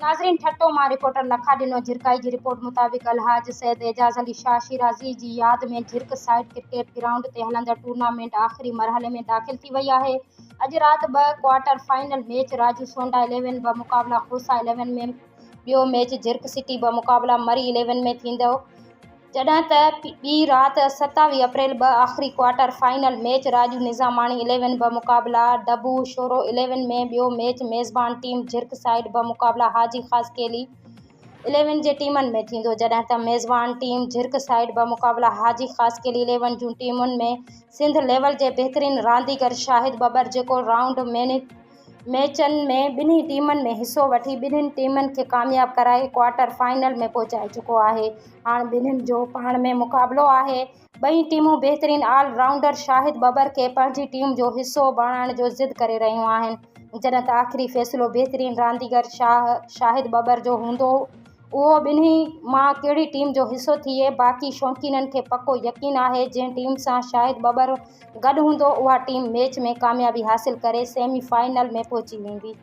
नाज़रीन, ठट्टो मां रिपोर्टर लखा ॾिनो। झिरकाई जी रिपोर्ट मुताबिक़ अलहाज सैयद एजाज़ अली शाह शिराज़ी जी यादि में झिरक साइड क्रिकेट ग्राउंड ते हलंदड़ टूर्नामेंट आख़िरी मरहले में दाख़िल थी वई आहे। अॼु राति 2 quarter final match Raju Sonda 11 बमुक़ाबिला खोसा 11 में, ॿियो मैच झिरक सिटी बमुक़ाबिला मरी 11 में थींदो, जॾहिं त ॿी राति 27 अप्रैल आख़िरी quarter final match Raju Nizamani 11 बमुक़ाबिला डबू शोरो 11 में, ॿियो मैच मेज़बान टीम झिरक साइड बमुक़ाबिला हाजी ख़ासकेली 11 जे टीमनि में थींदो, जॾहिं त मेज़बान टीम झिरक साइड बमुक़ाबिला हाजी ख़ासकेली 11 जूं टीमुनि में सिंध लेवल जे बहितरीन रांदीगर शाहिद बबर, जेको राउंड मैचनि में ॿिन्ही टीमनि में हिसो वठी ॿिन्हिनि टीमनि खे कामयाब कराए क्वार्टर फाइनल में पहुचाए चुको आहे। हाणे ॿिन्हिनि जो पाण में मुक़ाबिलो आहे। ॿई टीमूं बहितरीन ऑल राउंडर शाहिद बबर खे पंहिंजी टीम जो हिसो बणाइण जो ज़िद करे रहियूं आहिनि, जॾहिं त आख़िरी फ़ैसिलो बहितरीन रांदीगर शाहिद बबर जो हूंदो। उहो ॿिन्ही मां कहिड़ी टीम जो हिसो थिए, बाक़ी शौक़ीननि खे पको यकीन आहे जंहिं टीम सां शाहिद बबर गॾु हूंदो, उहा टीम मैच में कामयाबी हासिल करे सेमीफ़ाइनल में पहुची वेंदी।